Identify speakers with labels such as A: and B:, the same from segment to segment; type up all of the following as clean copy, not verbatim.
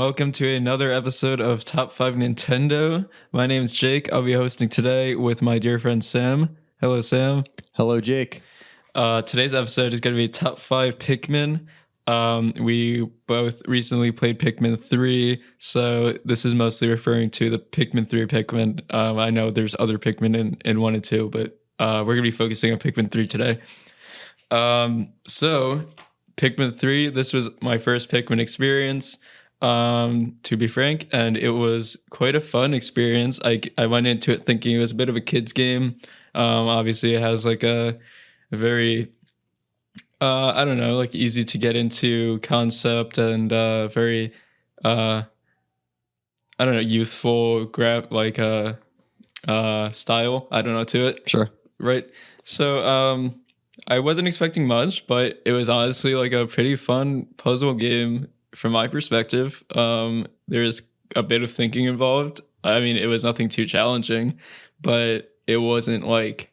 A: welcome to another episode of Top 5 Nintendo. My name is Jake. I'll be hosting today with my dear friend Sam. Hello, Sam.
B: Hello, Jake.
A: Today's episode is going to be Top 5 Pikmin. We both recently played Pikmin 3, so this is mostly referring to the Pikmin 3 Pikmin. I know there's other Pikmin in 1 and 2, but we're going to be focusing on Pikmin 3 today. So Pikmin 3, this was my first Pikmin experience, to be frank, and it was quite a fun experience. I went into it thinking it was a bit of a kid's game. Obviously it has like a very, I don't know, like easy to get into concept and very, I don't know, youthful style, I don't know, to it.
B: Sure.
A: Right. So, I wasn't expecting much, but it was honestly like a pretty fun puzzle game from my perspective. There's a bit of thinking involved. I mean, it was nothing too challenging, but there wasn't like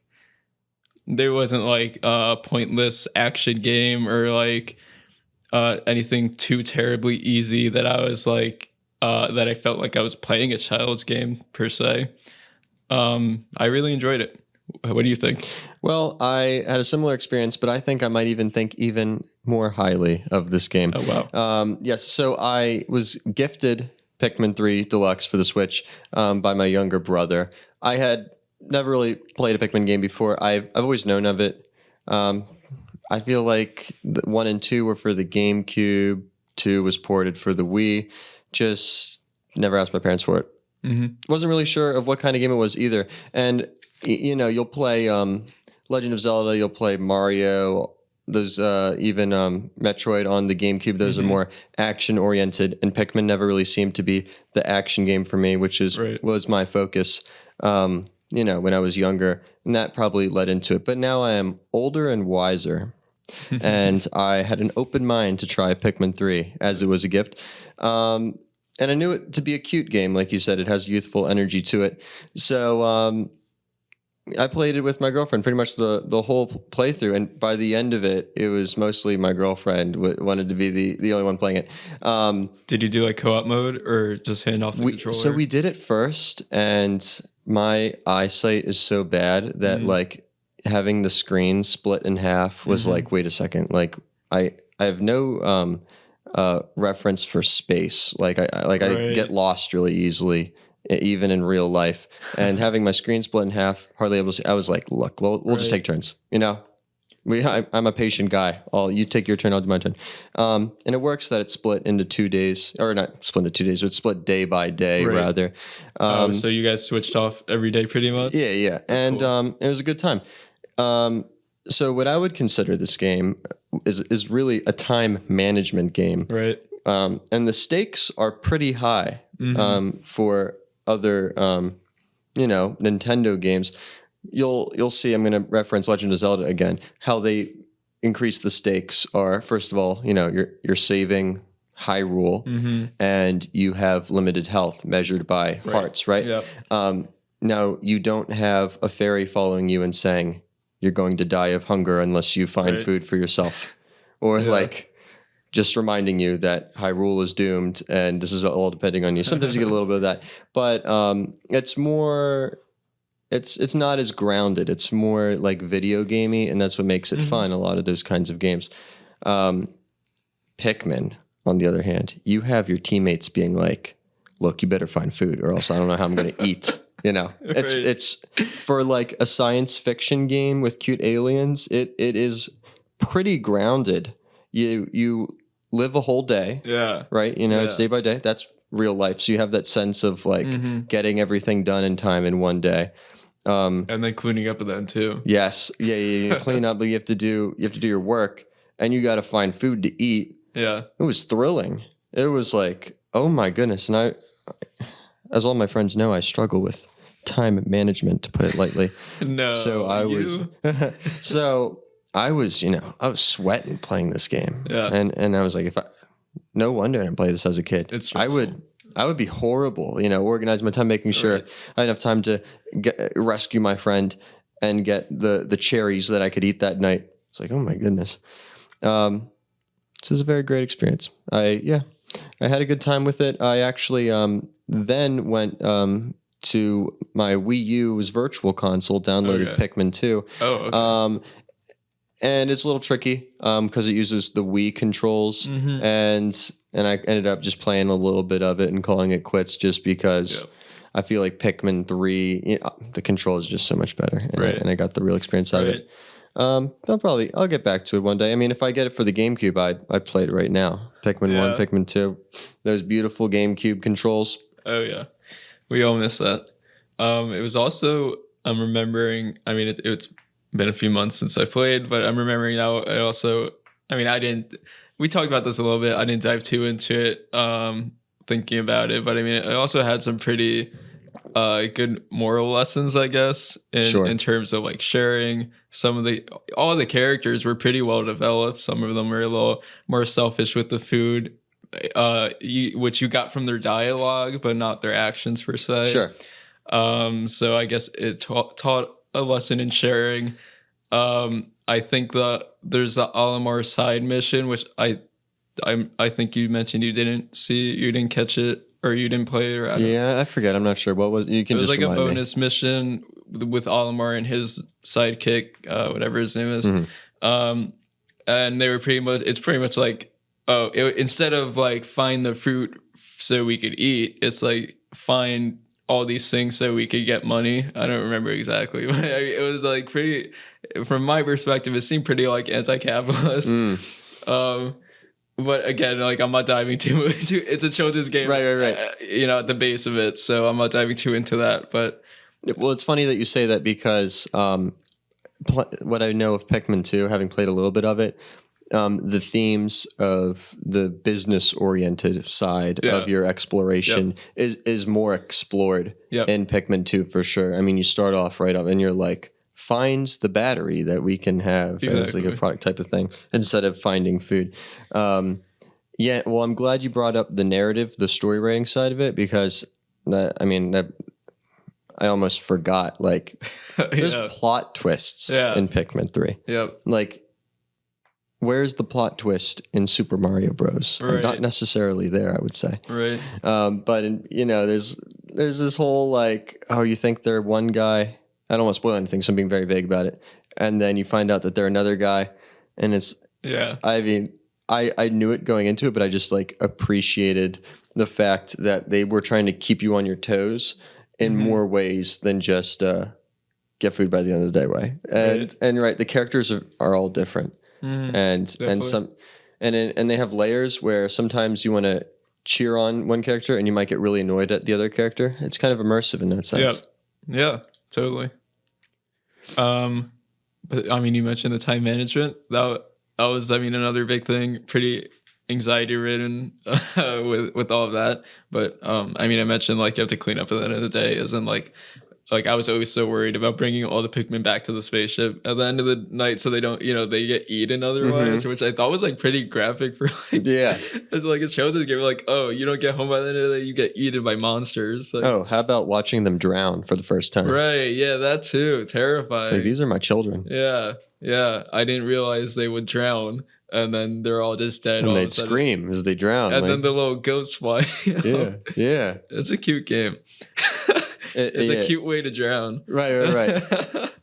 A: a pointless action game or like anything too terribly easy that I was like that I felt like I was playing a child's game per se. I really enjoyed it. What do you think?
B: Well, I had a similar experience, but I think I might even think even more highly of this game.
A: Oh, wow.
B: Yes, so I was gifted Pikmin 3 Deluxe for the Switch by my younger brother. I had never really played a Pikmin game before. I've always known of it. I feel like 1 and 2 were for the GameCube, 2 was ported for the Wii. Just never asked my parents for it.
A: Mm-hmm.
B: Wasn't really sure of what kind of game it was either. And you know, you'll play Legend of Zelda, you'll play Mario, those even Metroid on the GameCube. Those are more action-oriented, and Pikmin never really seemed to be the action game for me, which was my focus, you know, when I was younger, and that probably led into it. But now I am older and wiser, and I had an open mind to try Pikmin 3, as it was a gift. And I knew it to be a cute game, like you said. It has youthful energy to it. So I played it with my girlfriend pretty much the whole playthrough, and by the end of it, it was mostly my girlfriend wanted to be the only one playing it.
A: Did you do like co-op mode or just hand off the controller?
B: So we did it first, and my eyesight is so bad that like having the screen split in half was like, wait a second, like I have no reference for space. Like I get lost really easily, even in real life, and having my screen split in half, hardly able to see. I was like, look, we'll just take turns, you know. I'm a patient guy. You take your turn, I'll do my turn. And it works that it's split into 2 days, or not split into 2 days, but split day by day rather.
A: So you guys switched off every day pretty much?
B: Yeah. And cool. It was a good time. So what I would consider this game is really a time management game.
A: Right.
B: And the stakes are pretty high for other, Nintendo games. You'll see. I'm going to reference Legend of Zelda again. How they increase the stakes are, first of all, you know, you're saving Hyrule, and you have limited health measured by hearts, right?
A: Yep.
B: Now you don't have a fairy following you and saying you're going to die of hunger unless you find food for yourself, or like just reminding you that Hyrule is doomed and this is all depending on you. Sometimes you get a little bit of that, but it's more, it's not as grounded. It's more like video gamey, and that's what makes it fun, a lot of those kinds of games. Pikmin, on the other hand, you have your teammates being like, look, you better find food or else I don't know how I'm going to eat. You know, it's for like a science fiction game with cute aliens. It is pretty grounded. You live a whole day, right? You know, it's day by day. That's real life. So you have that sense of like getting everything done in time in one day,
A: and then cleaning up at the end too.
B: Yes, yeah. You clean up, but you have to do your work, and you got to find food to eat.
A: Yeah,
B: it was thrilling. It was like, oh my goodness, and I, as all my friends know, I struggle with time management, to put it lightly.
A: No,
B: so I was, you know, I was sweating playing this game.
A: Yeah.
B: And I was like, no wonder I didn't play this as a kid.
A: I
B: would be horrible, you know, organizing my time, making sure I had enough time to rescue my friend and get the cherries that I could eat that night. It's like, oh my goodness. This is a very great experience. I had a good time with it. I actually then went to my Wii U's virtual console, downloaded Pikmin 2.
A: Oh, okay.
B: And it's a little tricky because it uses the Wii Controls, and I ended up just playing a little bit of it and calling it quits just because I feel like Pikmin 3, the control is just so much better, and I got the real experience out of it. I'll get back to it one day. I mean, if I get it for the GameCube, I'd play it right now. Pikmin 1, Pikmin 2, those beautiful GameCube controls.
A: Oh yeah, we all miss that. It was also, I'm remembering, I mean, it's been a few months since I played, but I'm remembering now. We talked about this a little bit. I didn't dive too into it, thinking about it, but I mean, it also had some pretty good moral lessons, I guess, in terms of like sharing. All the characters were pretty well developed. Some of them were a little more selfish with the food, which you got from their dialogue, but not their actions per se.
B: Sure.
A: So I guess it taught a lesson in sharing. I think there's the Olimar side mission, which I think you mentioned you didn't catch it, or you didn't play it. Or
B: I forget. I'm not sure. What was you can
A: it was
B: just
A: like a
B: remind
A: bonus mission with Olimar and his sidekick, whatever his name is. And they were it's pretty much like, instead of like find the fruit so we could eat, it's like find all these things so we could get money. I don't remember exactly. It was like pretty, from my perspective, it seemed pretty like anti-capitalist. But again, like I'm not diving too it's a children's game,
B: right.
A: At the base of it. So I'm not diving too into that. But
B: well, it's funny that you say that because what I know of Pikmin 2, having played a little bit of it, the themes of the business-oriented side of your exploration is more explored in Pikmin 2 for sure. I mean, you start off right up and you're like, finds the battery that we can have as like a product type of thing instead of finding food. Well, I'm glad you brought up the narrative, the story writing side of it, because I almost forgot. Like, there's plot twists in Pikmin 3.
A: Yep.
B: Like, where's the plot twist in Super Mario Bros?
A: Right.
B: Not necessarily there, I would say.
A: Right.
B: But there's this whole like, you think they're one guy. I don't want to spoil anything, so I'm being very vague about it. And then you find out that they're another guy, and it's I mean, I knew it going into it, but I just like appreciated the fact that they were trying to keep you on your toes in more ways than just get food by the end of the day way. And the characters are all different. And they have layers where sometimes you want to cheer on one character and you might get really annoyed at the other character. It's kind of immersive in that sense.
A: Yeah, totally. But I mean, you mentioned the time management. That was, I mean, another big thing. Pretty anxiety ridden with all of that. But I mean, I mentioned like you have to clean up at the end of the day, as in like I was always so worried about bringing all the Pikmin back to the spaceship at the end of the night so they don't, they get eaten otherwise, which I thought was like pretty graphic for like, like a children's game. Like, oh, you don't get home by the end of the day, you get eaten by monsters. Like,
B: how about watching them drown for the first time?
A: Right. Yeah, that too. Terrifying.
B: It's like, these are my children.
A: Yeah. Yeah. I didn't realize they would drown. And then they're all just dead.
B: And they'd scream as they drown.
A: And then the little ghosts fly.
B: Yeah.
A: It's a cute game. It's a cute way to drown.
B: Right.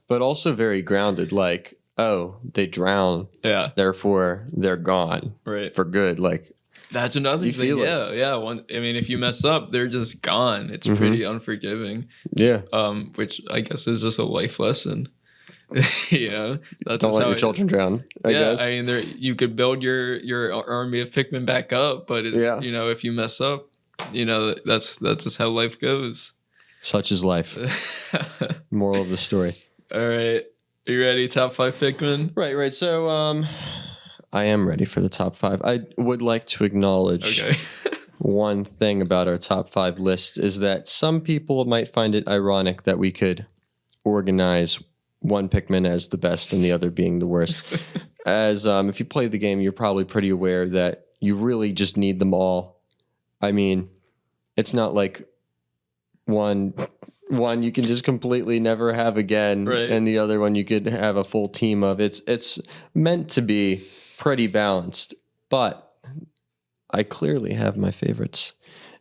B: But also very grounded. Like, they drown. Yeah. Therefore, they're gone.
A: Right.
B: For good. Like,
A: that's another thing. Yeah. I mean, if you mess up, they're just gone. It's pretty unforgiving.
B: Yeah.
A: Which I guess is just a life lesson. That's
B: don't let your children drown. I guess.
A: I mean, you could build your army of Pikmin back up, but if you mess up, that's just how life goes.
B: Such is life. Moral of the story.
A: All right, are you ready? Top 5 Pikmin.
B: Right. So, I am ready for the top 5. I would like to acknowledge one thing about our top 5 list is that some people might find it ironic that we could organize one Pikmin as the best and the other being the worst. As if you play the game, you're probably pretty aware that you really just need them all. I mean, it's not like one you can just completely never have again, and the other one you could have a full team of. It's meant to be pretty balanced, but I clearly have my favorites,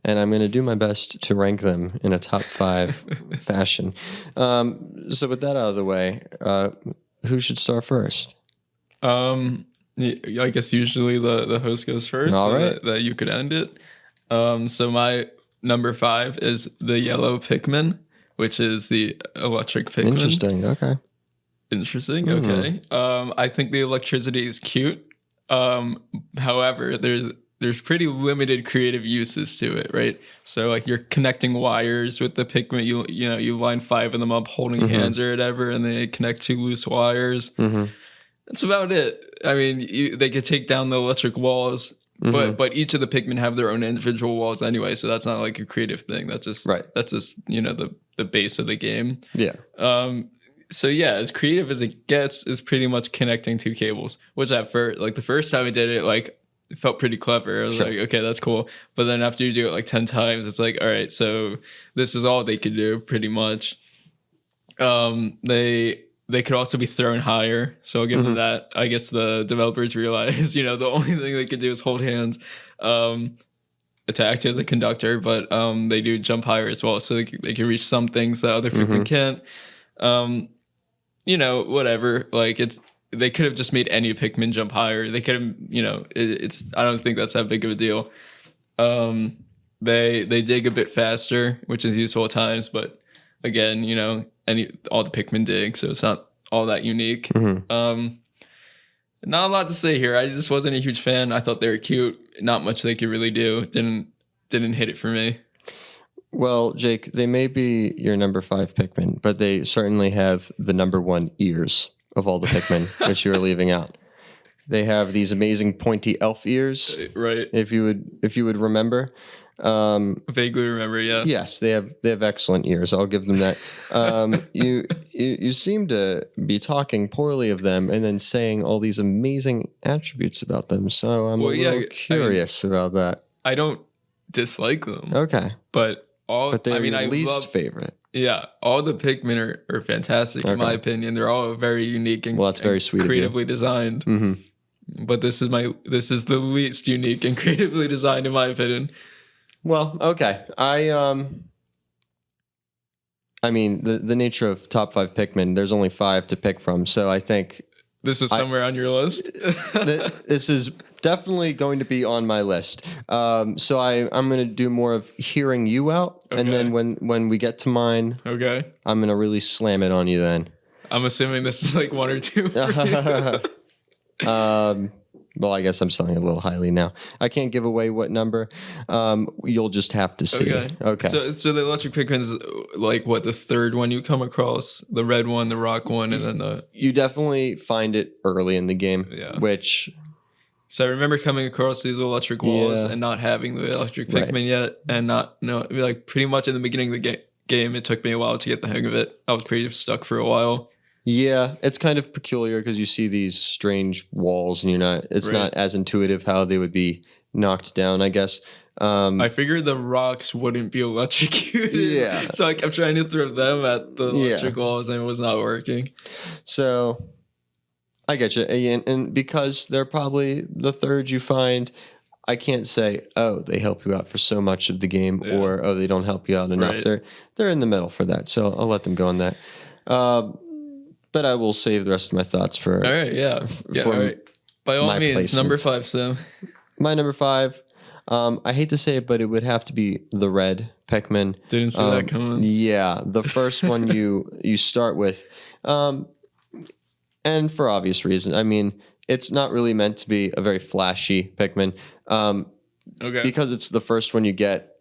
B: and I'm going to do my best to rank them in a top 5 fashion. So with that out of the way, who should start first?
A: I guess usually the host goes first,
B: All
A: so
B: right.
A: that you could end it. So my number 5 is the Yellow Pikmin, which is the electric Pikmin.
B: Interesting. Okay.
A: Interesting. Okay. I think the electricity is cute. However, there's pretty limited creative uses to it, right? So like you're connecting wires with the Pikmin. You line 5 of them up holding hands or whatever, and they connect 2 loose wires. That's about it. I mean, they could take down the electric walls, but each of the Pikmin have their own individual walls anyway, so that's not like a creative thing. That's just the base of the game.
B: Yeah.
A: So yeah, as creative as it gets is pretty much connecting 2 cables, which at first, like the first time I did it, like it felt pretty clever. I was like, okay, that's cool. But then after you do it like 10 times, it's like, all right, so this is all they could do pretty much. They could also be thrown higher, so I'll give them that. I guess the developers realize, the only thing they could do is hold hands, attack as a conductor, but they do jump higher as well, so they can reach some things that other people can't. Whatever. Like they could have just made any Pikmin jump higher. They could have, it's. I don't think that's that big of a deal. They dig a bit faster, which is useful at times, but again, all the Pikmin dig, so it's not all that unique. Not a lot to say here. I just wasn't a huge fan. I thought they were cute. Not much they could really do. Didn't hit it for me.
B: Well, Jake, they may be your number 5 Pikmin, but they certainly have the number 1 ears of all the Pikmin, which you are leaving out. They have these amazing pointy elf ears,
A: right?
B: If you would remember.
A: Vaguely remember, yeah.
B: Yes, they have excellent ears. I'll give them that. You seem to be talking poorly of them and then saying all these amazing attributes about them. So I'm a little curious about that.
A: I don't dislike them.
B: Okay,
A: but
B: they're your least favorite.
A: Yeah, all the Pikmin are fantastic in my opinion. They're all very unique and
B: that's very sweet,
A: creatively designed. But this is the least unique and creatively designed in my opinion.
B: Well, okay. I mean, the nature of top 5 Pikmin, there's only 5 to pick from, so I think
A: this is somewhere on your list.
B: This is definitely going to be on my list. So I'm going to do more of hearing you out, and then when we get to mine, I'm going to really slam it on you then.
A: I'm assuming this is like 1 or 2 for you.
B: Well, I guess I'm selling a little highly now. I can't give away what number. You'll just have to see. Okay.
A: So the electric Pikmin is like what, the third one you come across? The red one, the rock one, and then the... You
B: definitely find it early in the game, which...
A: So I remember coming across these electric walls and not having the electric Pikmin yet, and like pretty much in the beginning of the game, it took me a while to get the hang of it. I was pretty stuck for a while. Yeah,
B: it's kind of peculiar because you see these strange walls and it's not as intuitive how they would be knocked down, I guess.
A: I figured the rocks wouldn't be electrocuted. Yeah. So I kept trying to throw them at the electric walls and it was not working.
B: So I get you. And because they're probably the third you find, I can't say, oh, they help you out for so much of the game or, oh, they don't help you out enough. They're in the middle for that. So I'll let them go on that. But I will save the rest of my thoughts for...
A: All right, all right. By all means, placements. Number 5, Sam.
B: My number 5, I hate to say it, but it would have to be the red Pikmin.
A: Didn't see that coming.
B: Yeah, the first one you start with. And for obvious reasons. I mean, it's not really meant to be a very flashy Pikmin. Because it's the first one you get,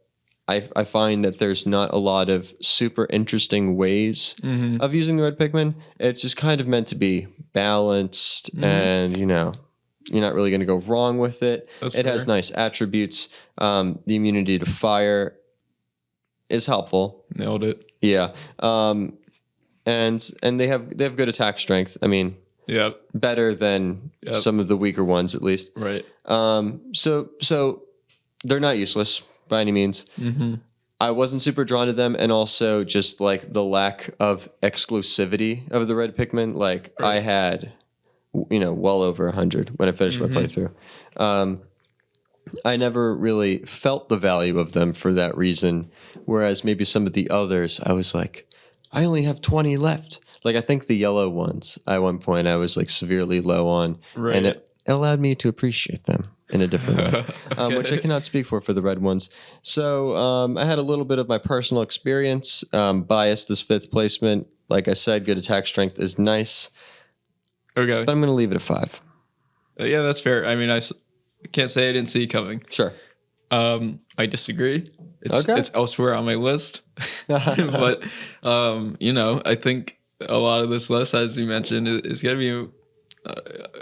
B: I find that there's not a lot of super interesting ways of using the red Pikmin. It's just kind of meant to be balanced and, you're not really going to go wrong with it. It has nice attributes. The immunity to fire is helpful.
A: Nailed it.
B: Yeah. And they have good attack strength. I mean, better than some of the weaker ones, at least.
A: Right.
B: So they're not useless by any means. I wasn't super drawn to them, and also just like the lack of exclusivity of the red Pikmin. Like I had, well over 100 when I finished my playthrough. I never really felt the value of them for that reason. Whereas maybe some of the others, I was like, I only have 20 left. Like I think the yellow ones, at one point, I was like severely low on,
A: Right.
B: and it allowed me to appreciate them in a different way,
A: Okay.
B: which I cannot speak for the red ones. So I had a little bit of my personal experience, biased this fifth placement. Like I said, good attack strength is nice,
A: Okay.
B: but I'm going to leave it a 5.
A: Yeah, that's fair. I mean, I can't say I didn't see it coming.
B: Sure.
A: I disagree. It's
B: Okay.
A: it's elsewhere on my list, but I think a lot of this list, as you mentioned, is going to be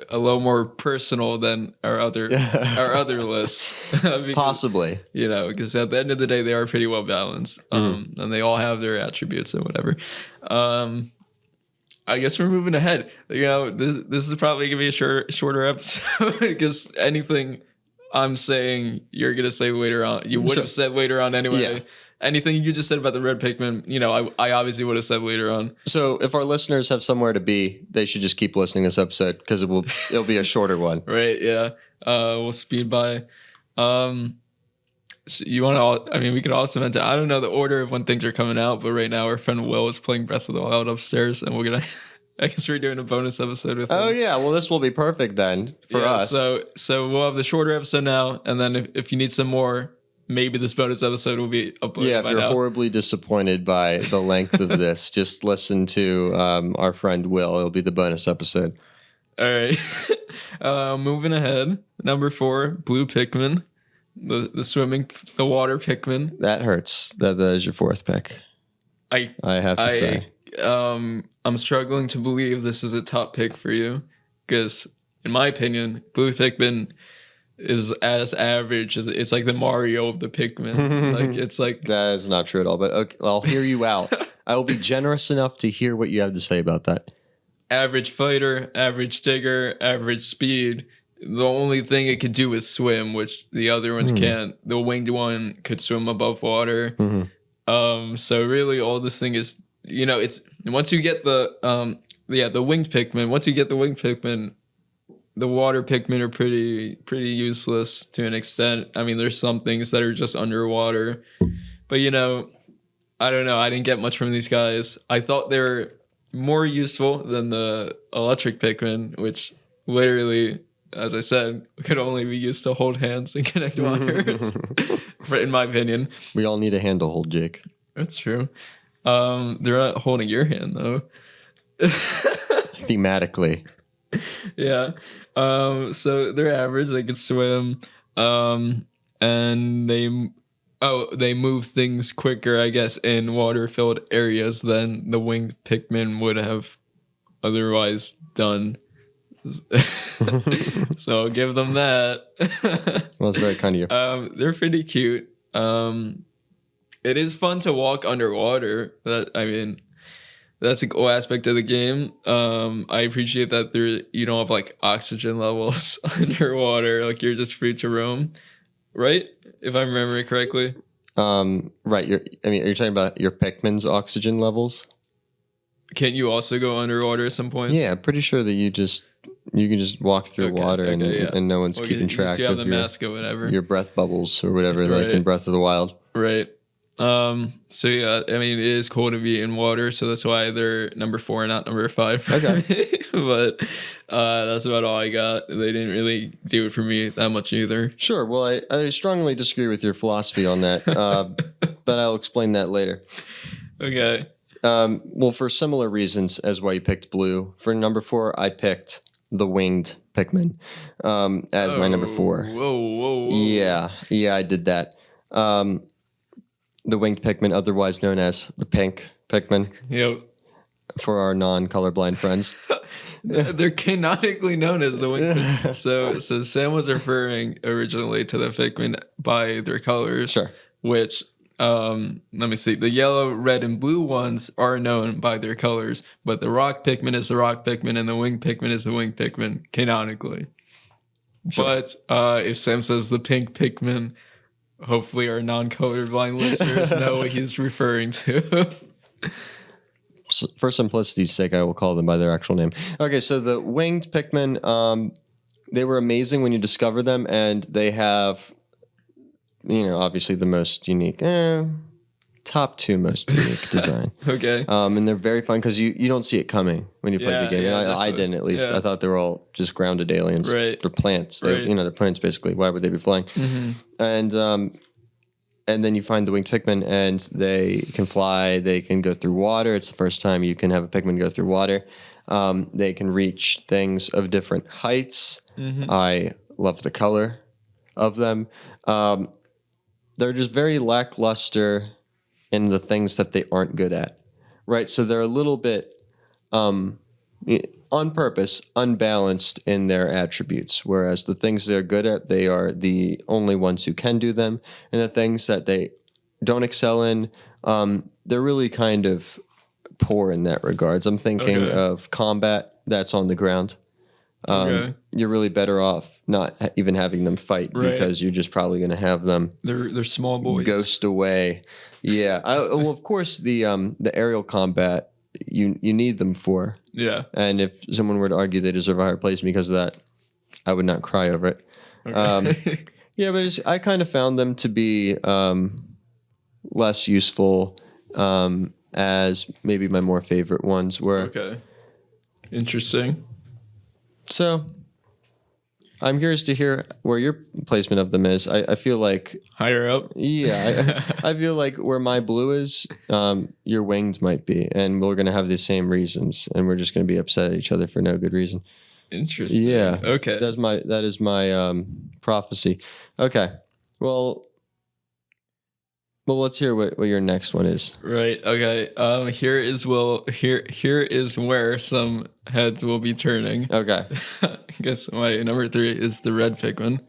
A: a little more personal than our other lists. Because,
B: Possibly.
A: because at the end of the day, they are pretty well balanced, and they all have their attributes and whatever. I guess we're moving ahead. This is probably gonna be a shorter episode because anything I'm saying, you're gonna say later on. You would have said later on anyway.
B: Yeah.
A: Anything you just said about the red Pikmin, I obviously would have said later on.
B: So if our listeners have somewhere to be, they should just keep listening to this episode because it'll be a shorter one.
A: Right? Yeah. We'll speed by. So you want to? I mean, we could also mention. I don't know the order of when things are coming out, but right now our friend Will is playing Breath of the Wild upstairs, and we're gonna. I guess we're doing a bonus episode with him.
B: Oh yeah, well this will be perfect then for us.
A: So we'll have the shorter episode now, and then if you need some more, maybe this bonus episode will be uploaded.
B: Yeah, if you're horribly disappointed by the length of this, just listen to our friend Will. It'll be the bonus episode.
A: All right. Moving ahead, number 4, Blue Pikmin, the water Pikmin.
B: That hurts. That is your 4th pick. I have to say.
A: I'm struggling to believe this is a top pick for you because, in my opinion, Blue Pikmin is as average as it's like the Mario of the Pikmin. Like it's like
B: that is not true at all. But okay, I'll hear you out. I will be generous enough to hear what you have to say about that.
A: Average fighter, average digger, average speed. The only thing it could do is swim, which the other ones can't. The winged one could swim above water. So really, all this thing is. It's once you get the winged Pikmin. Once you get the winged Pikmin, the water Pikmin are pretty useless to an extent. I mean, there's some things that are just underwater, but I don't know. I didn't get much from these guys. I thought they were more useful than the electric Pikmin, which literally, as I said, could only be used to hold hands and connect wires. In my opinion,
B: we all need a hand to hold, Jake.
A: That's true. They're not holding your hand though.
B: Thematically.
A: Yeah. So they're average, they can swim. And they move things quicker, I guess, in water-filled areas than the winged Pikmin would have otherwise done. So I'll give them that.
B: Well, it's very kind of you.
A: They're pretty cute. It is fun to walk underwater. That's a cool aspect of the game. I appreciate that you don't have like oxygen levels underwater. Like you're just free to roam, right? If I'm remembering correctly.
B: Right. Are you talking about your Pikmin's oxygen levels?
A: Can't you also go underwater at some points?
B: Yeah, pretty sure that you can just walk through water and no one's keeping track
A: you have
B: of
A: the mask or whatever.
B: Your breath bubbles or whatever,
A: right.
B: like in Breath of the Wild.
A: Right. So yeah, I mean, it is cool to be in water, so that's why they're number 4 and not number 5.
B: Okay.
A: But that's about all I got. They didn't really do it for me that much either.
B: Sure. Well, I strongly disagree with your philosophy on that, but I'll explain that later.
A: Okay.
B: Well, for similar reasons as why you picked blue, for number 4, I picked the winged Pikmin as my number 4.
A: Whoa.
B: Yeah, I did that. The winged Pikmin, otherwise known as the pink Pikmin.
A: Yep.
B: For our non-colorblind friends.
A: They're canonically known as the winged Pikmin. So Sam was referring originally to the Pikmin by their colors.
B: Sure.
A: Which, let me see. The yellow, red, and blue ones are known by their colors, but the Rock Pikmin is the Rock Pikmin and the Winged Pikmin is the Winged Pikmin, canonically. Sure. But if Sam says the pink Pikmin, hopefully our non-colorblind listeners know what he's referring to.
B: For simplicity's sake, I will call them by their actual name. Okay, so the winged Pikmin, They were amazing when you discover them, and they have, obviously the most unique, top 2 most unique design.
A: Okay.
B: And they're very fun because you don't see it coming when you play the game.
A: Yeah,
B: And I didn't, at least.
A: Yeah.
B: I thought they were all just grounded aliens.
A: Right.
B: They're plants.
A: Right.
B: They're plants basically. Why would they be flying?
A: Mm-hmm.
B: And then you find the Winged Pikmin, and they can fly. They can go through water. It's the first time you can have a Pikmin go through water. They can reach things of different heights.
A: Mm-hmm.
B: I love the color of them. They're just very lackluster in the things that they aren't good at, right? So they're a little bit, on purpose, unbalanced in their attributes, whereas the things they're good at, they are the only ones who can do them, and the things that they don't excel in, they're really kind of poor in that regards. I'm thinking of combat that's on the ground. You're really better off not even having them fight because you're just probably going to have them.
A: They're small boys.
B: Ghost away. Yeah. Well, of course, the aerial combat you need them for.
A: Yeah.
B: And if someone were to argue they deserve a higher place because of that, I would not cry over it.
A: Okay.
B: Yeah, but I kind of found them to be less useful as maybe my more favorite ones were.
A: Okay. Interesting.
B: So I'm curious to hear where your placement of them is. I feel like
A: higher up.
B: Yeah, I feel like where my blue is, your winged might be, and we're gonna have the same reasons, and we're just gonna be upset at each other for no good reason.
A: Interesting.
B: Yeah.
A: Okay.
B: That is my prophecy. Okay. Well, let's hear what your next one is.
A: Right. Okay. Here is where some heads will be turning.
B: Okay.
A: I guess my number 3 is the red Pikmin.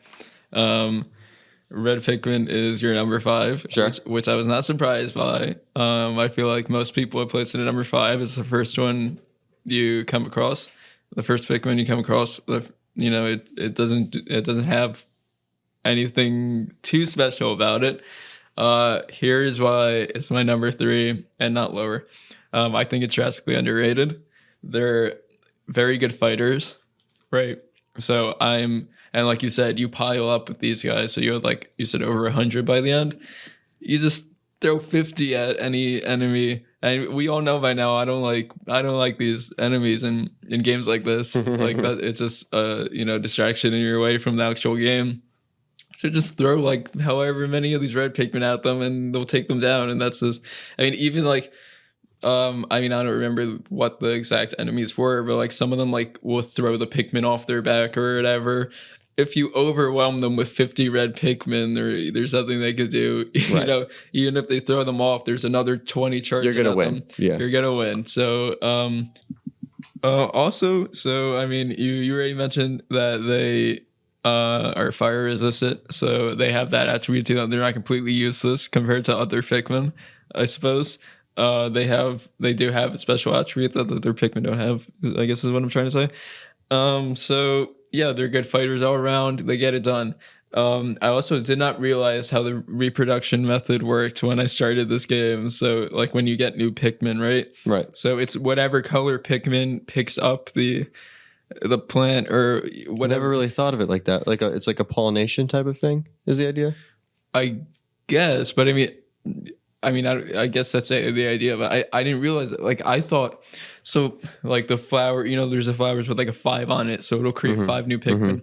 A: Red Pikmin is your number 5,
B: Sure.
A: which I was not surprised by. I feel like most people have placed it at number 5. It's the first one you come across. The first Pikmin you come across. It doesn't have anything too special about it. Here's why it's my number 3 and not lower. I think it's drastically underrated. They're very good fighters, right? So and like you said, you pile up with these guys. So you had, like you said, over 100 by the end. You just throw 50 at any enemy, and we all know by now I don't like these enemies in games like this. Like that, it's just distraction in your way from the actual game. So just throw like however many of these red Pikmin at them, and they'll take them down. And that's just, I mean, even like, I don't remember what the exact enemies were, but like some of them like will throw the Pikmin off their back or whatever. If you overwhelm them with 50 red Pikmin, there's nothing they could do.
B: Right.
A: Even if they throw them off, there's another 20 charges.
B: You're gonna win.
A: Them.
B: Yeah,
A: you're gonna win. So, also, I mean, you already mentioned that they are fire resistant, so they have that attribute to them. They're not completely useless compared to other Pikmin, I suppose. They do have a special attribute that their Pikmin don't have, I guess is what I'm trying to say. So yeah, they're good fighters all around. They get it done. I also did not realize how the reproduction method worked when I started this game. So like when you get new Pikmin, right?
B: Right.
A: So it's whatever color Pikmin picks up the plant or whatever.
B: Never really thought of it like that. It's like a pollination type of thing is the idea.
A: I guess, but I mean, I guess that's the idea, but I didn't realize it. Like I thought, so like the flower, there's the flowers with like a 5 on it, so it'll create 5 new Pikmin,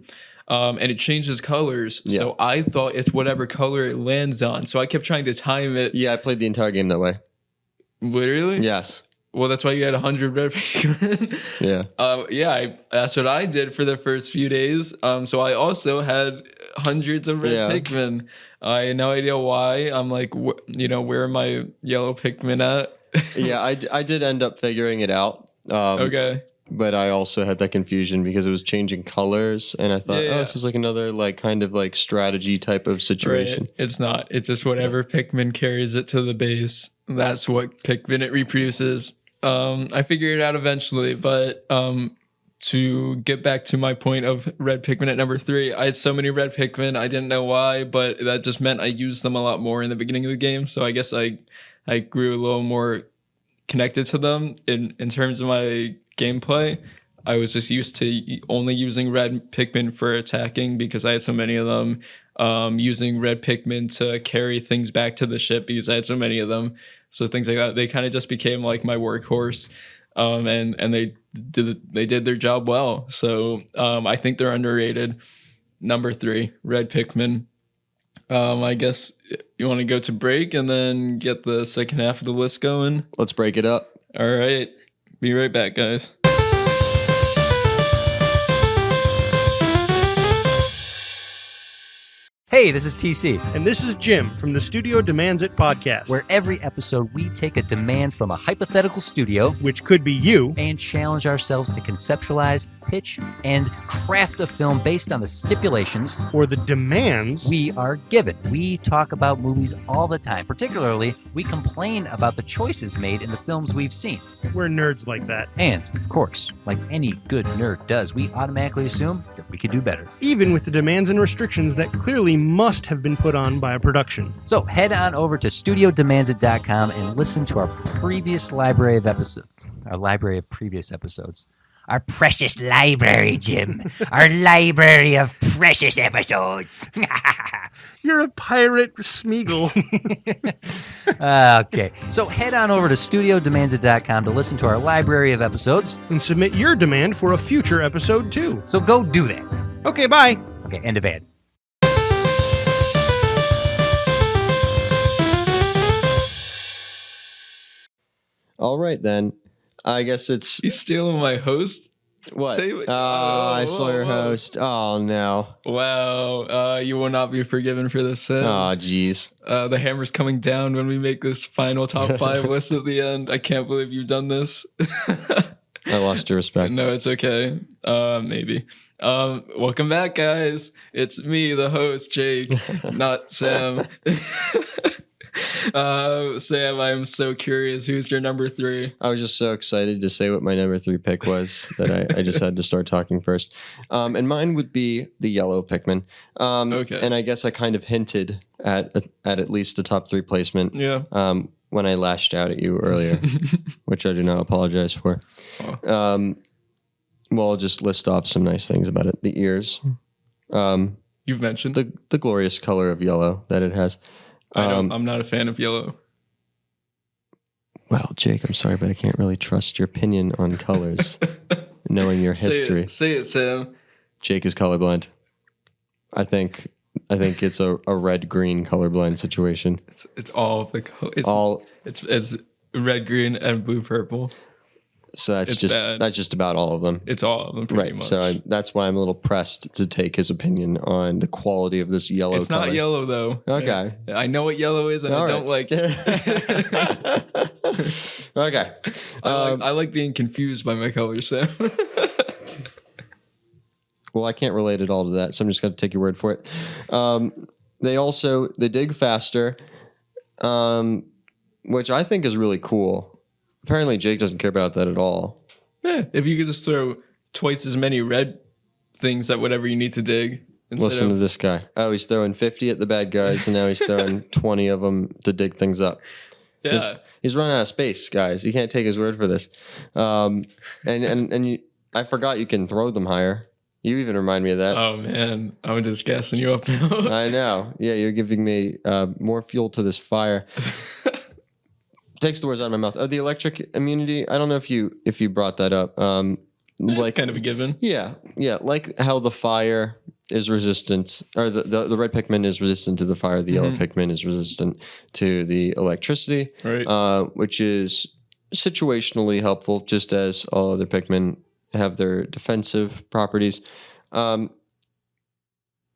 A: and it changes colors. Yeah. So I thought it's whatever color it lands on. So I kept trying to time it.
B: Yeah, I played the entire game that way.
A: Literally?
B: Yes.
A: Well, that's why you had 100 red Pikmin.
B: Yeah.
A: That's what I did for the first few days. So I also had hundreds of red Pikmin. I had no idea why. I'm like, where are my yellow Pikmin at?
B: Yeah, I did end up figuring it out.
A: Okay.
B: But I also had that confusion because it was changing colors, and I thought, this is like another like kind of like strategy type of situation.
A: Right. It's not. It's just whatever Pikmin carries it to the base. That's what Pikmin it reproduces. I figured it out eventually, but to get back to my point of red Pikmin at number 3, I had so many red Pikmin, I didn't know why, but that just meant I used them a lot more in the beginning of the game. So I guess I grew a little more connected to them in terms of my gameplay. I was just used to only using red Pikmin for attacking because I had so many of them. Using red Pikmin to carry things back to the ship because I had so many of them. So things like that, they kind of just became like my workhorse. And they did their job well. So I think they're underrated. Number 3, red Pikmin. I guess you want to go to break and then get the second half of the list going.
B: Let's break it up.
A: All right. Be right back, guys.
C: Hey, this is TC.
D: And this is Jim from the Studio Demands It podcast,
C: Where every episode we take a demand from a hypothetical studio,
D: which could be you,
C: and challenge ourselves to conceptualize, pitch, and craft a film based on the stipulations
D: or the demands
C: we are given. We talk about movies all the time. Particularly, we complain about the choices made in the films we've seen.
D: We're nerds like that.
C: And, of course, like any good nerd does, we automatically assume that we could do better.
D: Even with the demands and restrictions that clearly must have been put on by a production.
C: So head on over to studiodemandsit.com and listen to our previous library of episodes. Our library of previous episodes. Our precious library, Jim. Our library of precious episodes.
D: You're a pirate, Smeagol.
C: Okay, so head on over to studiodemandsit.com to listen to our library of episodes.
D: And submit your demand for a future episode, too.
C: So go do that.
D: Okay, bye.
C: Okay, end of ad.
B: All right, then. I guess it's...
A: You stealing my host?
B: What? I saw your host. Oh, no.
A: Wow. You will not be forgiven for this sin.
B: Oh, jeez.
A: The hammer's coming down when we make this final top 5 list at the end. I can't believe you've done this.
B: I lost your respect.
A: No, it's okay. Maybe. Welcome back, guys. It's me, the host, Jake, not Sam. Sam, I'm so curious. Who's your number 3?
B: I was just so excited to say what my number 3 pick was that I just had to start talking first. And mine would be the Yellow Pikmin.
A: Okay.
B: And I guess I kind of hinted at least the top 3 placement.
A: Yeah.
B: When I lashed out at you earlier, which I do not apologize for.
A: Oh.
B: Well, I'll just list off some nice things about it. The ears.
A: You've mentioned
B: the glorious color of yellow that it has.
A: I'm not a fan of yellow.
B: Well, Jake, I'm sorry, but I can't really trust your opinion on colors, knowing your history.
A: Say it, Sam.
B: Jake is colorblind. I think it's a red-green colorblind situation.
A: It's all the color. It's red, green, and blue, purple.
B: So that's just about all of them.
A: It's all of them, pretty much.
B: So that's why I'm a little pressed to take his opinion on the quality of this yellow.
A: It's
B: color.
A: Not yellow though.
B: Okay,
A: I know what yellow is, and I don't like it.
B: Okay,
A: I like being confused by my colors, Sam.
B: Well, I can't relate at all to that, so I'm just going to take your word for it. They dig faster, which I think is really cool. Apparently, Jake doesn't care about that at all.
A: Yeah, if you could just throw twice as many red things at whatever you need to dig.
B: Listen to this guy. Oh, he's throwing 50 at the bad guys, and now he's throwing 20 of them to dig things up.
A: Yeah.
B: He's running out of space, guys. You can't take his word for this. I forgot you can throw them higher. You even remind me of that.
A: Oh, man. I'm just gassing you up now.
B: I know. Yeah, you're giving me more fuel to this fire. Takes the words out of my mouth. The electric immunity. I don't know if you brought that up.
A: It's kind of a given.
B: Yeah. Like how the fire is resistant, or the red Pikmin is resistant to the fire. The yellow Pikmin is resistant to the electricity,
A: right?
B: Which is situationally helpful, just as all other Pikmin have their defensive properties.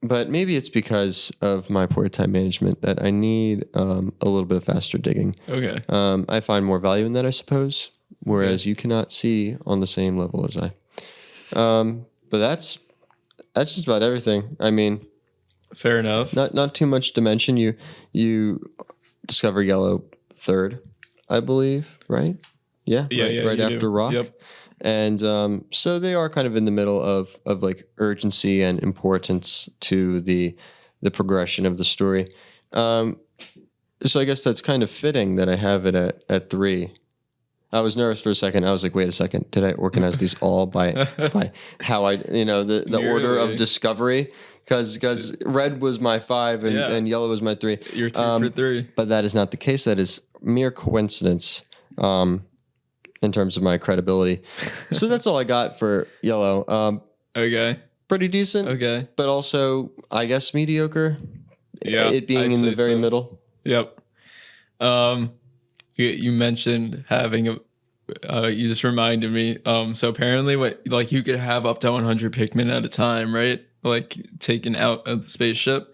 B: But maybe it's because of my poor time management that I need a little bit of faster digging.
A: Okay.
B: I find more value in that, I suppose, whereas you cannot see on the same level as I. But that's just about everything. I mean,
A: fair enough.
B: Not too much to mention. You discover yellow third, I believe, right? Yeah. Right after Rock.
A: Yep.
B: And so they are kind of in the middle of like urgency and importance to the progression of the story. So I guess that's kind of fitting that I have it at 3. I was nervous for a second. I was like, wait a second. Did I organize these all by how I, the order of discovery? Because red was my 5 and yellow was my 3.
A: You're 2 for 3.
B: But that is not the case. That is mere coincidence in terms of my credibility. So that's all I got for yellow.
A: Okay.
B: Pretty decent.
A: Okay.
B: But also, I guess, mediocre.
A: Yeah.
B: It being in the very middle.
A: Yep. You mentioned having you just reminded me. So apparently, you could have up to 100 Pikmin at a time, right? Like taken out of the spaceship,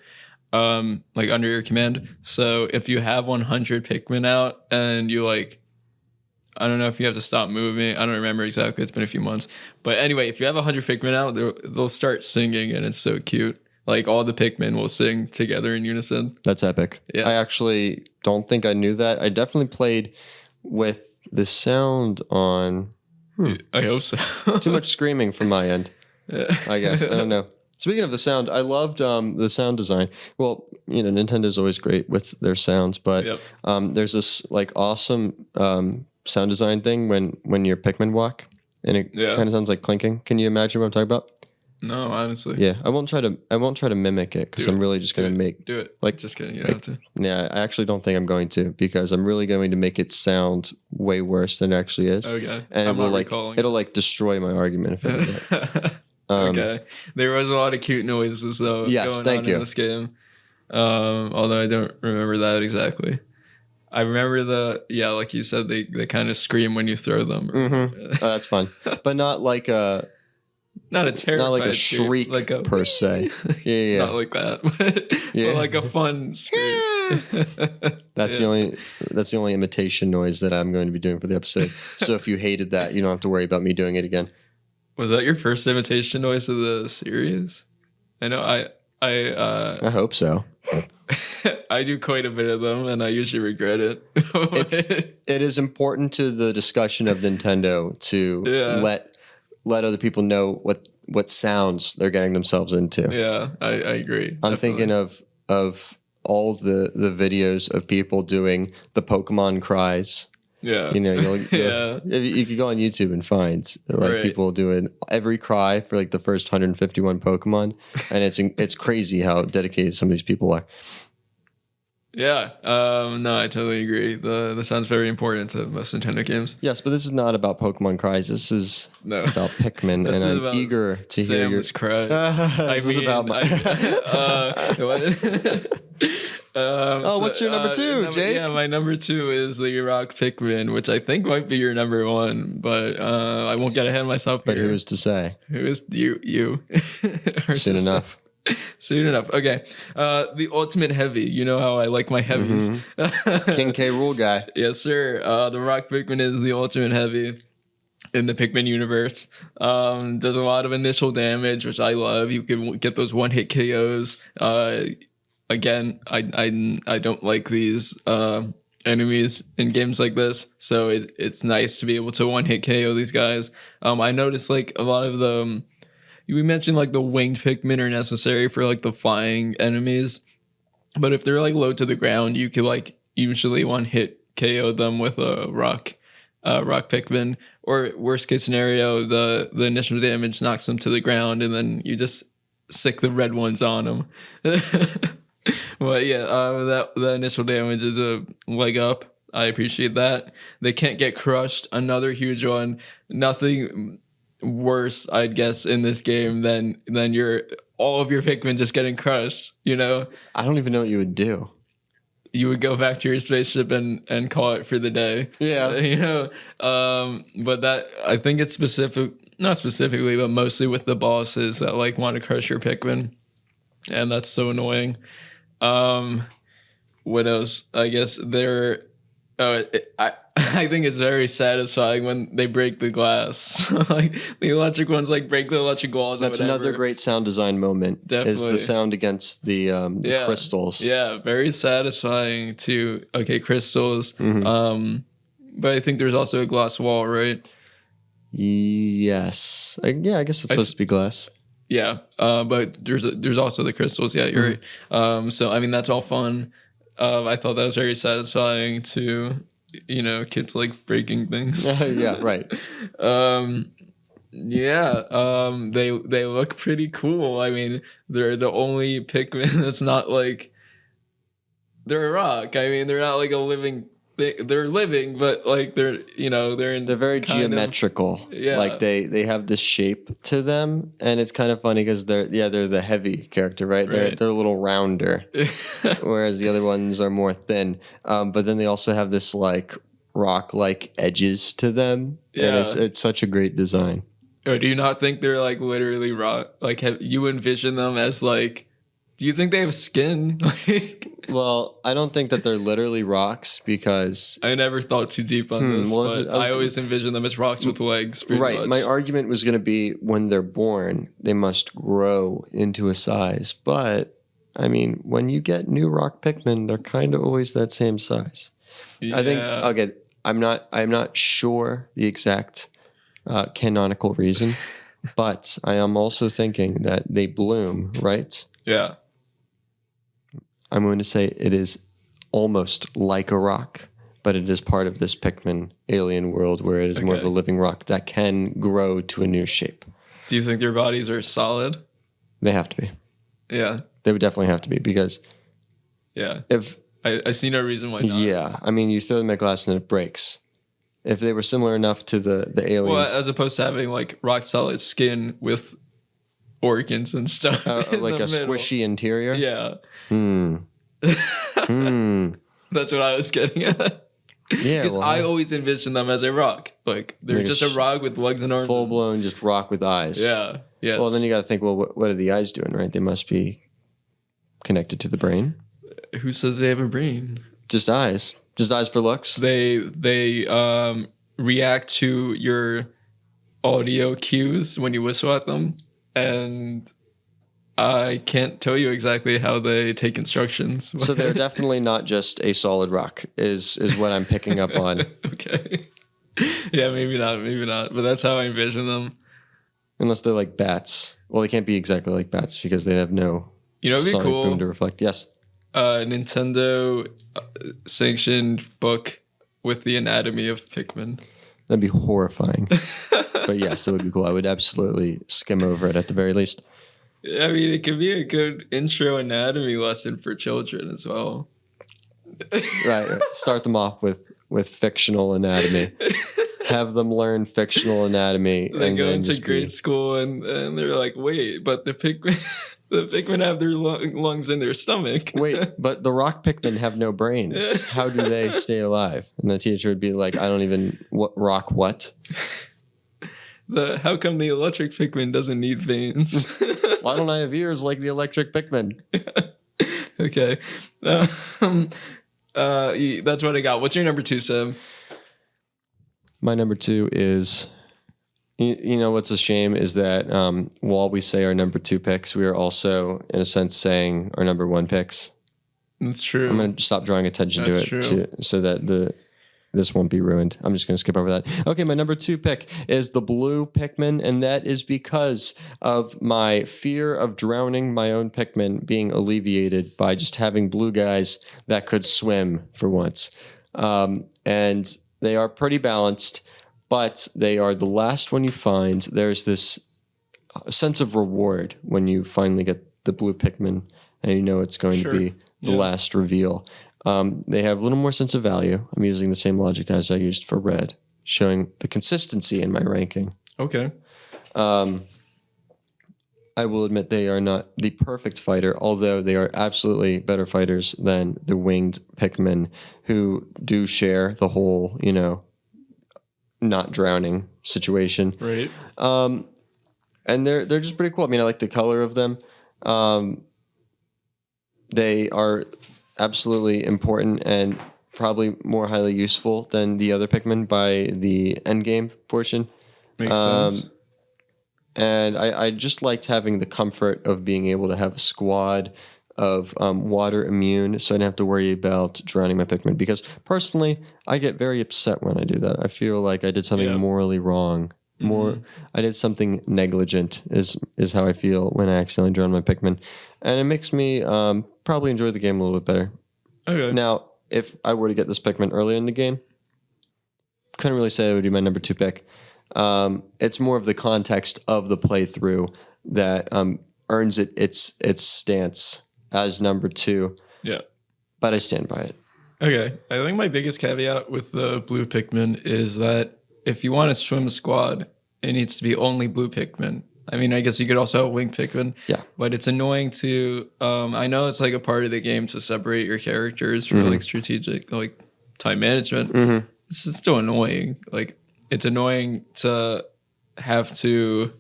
A: under your command. So if you have 100 Pikmin out and you I don't know if you have to stop moving. I don't remember exactly. It's been a few months. But anyway, if you have 100 Pikmin out, they'll start singing, and it's so cute. All the Pikmin will sing together in unison.
B: That's epic.
A: Yeah.
B: I actually don't think I knew that. I definitely played with the sound on.
A: I hope so.
B: Too much screaming from my end, I guess. I don't know. Speaking of the sound, I loved the sound design. Well, Nintendo's always great with their sounds, but there's this awesome sound design thing when your Pikmin walk, and it kind of sounds like clinking. Can you imagine what I'm talking about?
A: No, honestly.
B: Yeah, I won't try to mimic it because I'm really just going to make...
A: Do it. Just kidding, you don't have to.
B: Yeah, I actually don't think I'm going to, because I'm really going to make it sound way worse than it actually is.
A: Okay.
B: And it'll destroy my argument if I do that.
A: Okay. There was a lot of cute noises though going on in this game. Although I don't remember that exactly. I remember like you said, they kind of scream when you throw them.
B: Mm-hmm. Oh, that's fun. But not like a...
A: Not a terrified
B: not like a shriek per se. Yeah.
A: Not like that. But like a fun scream.
B: That's the only imitation noise that I'm going to be doing for the episode. So if you hated that, you don't have to worry about me doing it again.
A: Was that your first imitation noise of the series? I know
B: I hope so.
A: I do quite a bit of them, and I usually regret it.
B: It is important to the discussion of Nintendo to let other people know what sounds they're getting themselves into.
A: Yeah, I agree.
B: I'm thinking of all the videos of people doing the Pokemon cries.
A: Yeah.
B: You could go on YouTube and find people doing every cry for the first 151 Pokemon, and it's crazy how dedicated some of these people are.
A: Yeah. No, I totally agree. The sound's very important to most Nintendo games.
B: Yes, but this is not about Pokemon cries. This is about Pikmin, and I'm eager to hear your
A: cries.
B: This is about my... what's your number 2, Jake?
A: Yeah, my number 2 is the Rock Pikmin, which I think might be your number 1, but I won't get ahead of myself here.
B: But who is to say?
A: Who is you?
B: Soon enough.
A: Soon enough. Okay. The ultimate heavy. You know how I like my heavies.
B: Mm-hmm. King K. Rool guy.
A: Yes, sir. The Rock Pikmin is the ultimate heavy in the Pikmin universe. Does a lot of initial damage, which I love. You can get those one-hit KOs. Again, I don't like these enemies in games like this, so it's nice to be able to one-hit KO these guys. I noticed a lot of them. We mentioned the winged Pikmin are necessary for the flying enemies, but if they're low to the ground, you could usually one hit KO them with a rock Pikmin, or worst case scenario, the initial damage knocks them to the ground, and then you just sick the red ones on them. But yeah, the initial damage is a leg up. I appreciate that. They can't get crushed. Another huge one. Nothing worse, I'd guess, in this game than all of your Pikmin just getting crushed. I
B: don't even know what you would do.
A: You would go back to your spaceship and call it for the day.
B: Yeah.
A: But that, I think it's not specifically, but mostly with the bosses that want to crush your Pikmin, and that's so annoying. What else? I guess I think it's very satisfying when they break the glass. The electric ones break the electric walls.
B: That's another great sound design moment.
A: Definitely.
B: Is the sound against the crystals.
A: Yeah, very satisfying too. Okay, crystals.
B: Mm-hmm.
A: But I think there's also a glass wall, right?
B: Yes. I guess it's supposed to be glass.
A: Yeah, but there's also the crystals. Yeah, you're right. So I mean, that's all fun. I thought that was very satisfying to kids like breaking things.
B: Yeah, right.
A: They look pretty cool. I mean, they're the only Pikmin that's not like they're a rock. I mean, they're not like a living. They're living, but like they're
B: They're very geometrical.
A: Yeah.
B: Like they have this shape to them, and it's kind of funny because they're the heavy character, right? They're a little rounder, whereas the other ones are more thin. But then they also have this like rock-like edges to them, and it's such a great design.
A: Or do you not think they're like literally rock? Like, have you envision them as like? Do you think they have skin?
B: Well, I don't think that they're literally rocks because
A: I never thought too deep on this. But I always envision them as rocks with legs.
B: Right.
A: Much.
B: My argument was going to be when they're born, they must grow into a size. But I mean, when you get new Rock Pikmin, they're kind of always that same size.
A: Yeah.
B: I think. Okay, I'm not sure the exact canonical reason, but I am also thinking that they bloom. Right.
A: Yeah.
B: I'm going to say it is almost like a rock, but it is part of this Pikmin alien world where it is more of a living rock that can grow to a new shape.
A: Do you think their bodies are solid?
B: They have to be.
A: Yeah.
B: They would definitely have to be because if
A: I see no reason why not.
B: Yeah. I mean, you throw them at glass and it breaks. If they were similar enough to the aliens.
A: Well, as opposed to having like rock solid skin with organs and stuff.
B: Like a squishy interior?
A: Yeah. That's what I was getting at.
B: Yeah.
A: Because I always envision them as a rock. Like they're just a rock with legs and arms.
B: Full blown just rock with eyes.
A: Yeah. Yes.
B: Well, then you got to think, well, what are the eyes doing, right? They must be connected to the brain.
A: Who says they have a brain?
B: Just eyes. Just eyes for looks.
A: They react to your audio cues when you whistle at them. And I can't tell you exactly how they take instructions.
B: So they're definitely not just a solid rock, is what I'm picking up on.
A: Okay. Yeah, maybe not. But that's how I envision them.
B: Unless they're like bats. Well, they can't be exactly like bats because they'd have no
A: it'd be
B: sonic
A: cool.
B: boom to reflect. Yes.
A: Nintendo sanctioned book with the anatomy of Pikmin.
B: That'd be horrifying. But yes, that would be cool. I would absolutely skim over it at the very least.
A: I mean, it could be a good intro anatomy lesson for children as well.
B: Right. Start them off with fictional anatomy. Have them learn fictional anatomy.
A: They go into grade school and they're like, wait, but the Pikmin have their lungs in their stomach.
B: Wait, but the Rock Pikmin have no brains. How do they stay alive? And the teacher would be like, I don't even what.
A: How come the electric Pikmin doesn't need veins?
B: Why don't I have ears like the electric Pikmin?
A: Okay. That's what I got. What's your number 2, Sam?
B: My number 2 is, you know, what's a shame is that while we say our number 2 picks, we are also, in a sense, saying our number 1 picks.
A: That's true.
B: I'm going to stop drawing attention to it so that this won't be ruined. I'm just going to skip over that. Okay, my number 2 pick is the Blue Pikmin, and that is because of my fear of drowning my own Pikmin being alleviated by just having blue guys that could swim for once. And they are pretty balanced, but they are the last one you find. There's this sense of reward when you finally get the Blue Pikmin, and you know it's going to be the last reveal. They have a little more sense of value. I'm using the same logic as I used for red, showing the consistency in my ranking.
A: Okay.
B: I will admit they are not the perfect fighter, although they are absolutely better fighters than the Winged Pikmin, who do share the whole, you know, not drowning situation.
A: Right.
B: And they're just pretty cool. I mean, I like the color of them. They are absolutely important and probably more highly useful than the other Pikmin by the end game portion.
A: Makes sense.
B: And I just liked having the comfort of being able to have a squad of water immune, so I didn't have to worry about drowning my Pikmin. Because personally, I get very upset when I do that. I feel like I did something morally wrong. I did something negligent is how I feel when I accidentally drown my Pikmin, and it makes me probably enjoy the game a little bit better.
A: Okay.
B: Now, if I were to get this Pikmin earlier in the game, couldn't really say it would be my number 2 pick. It's more of the context of the playthrough that earns it its stance as number 2.
A: Yeah.
B: But I stand by it.
A: Okay. I think my biggest caveat with the Blue Pikmin is that if you want to swim a squad, it needs to be only Blue Pikmin. I mean, I guess you could also have Winged Pikmin.
B: Yeah.
A: But it's annoying to I know it's like a part of the game to separate your characters for like strategic like time management. It's still annoying. Like it's annoying to have to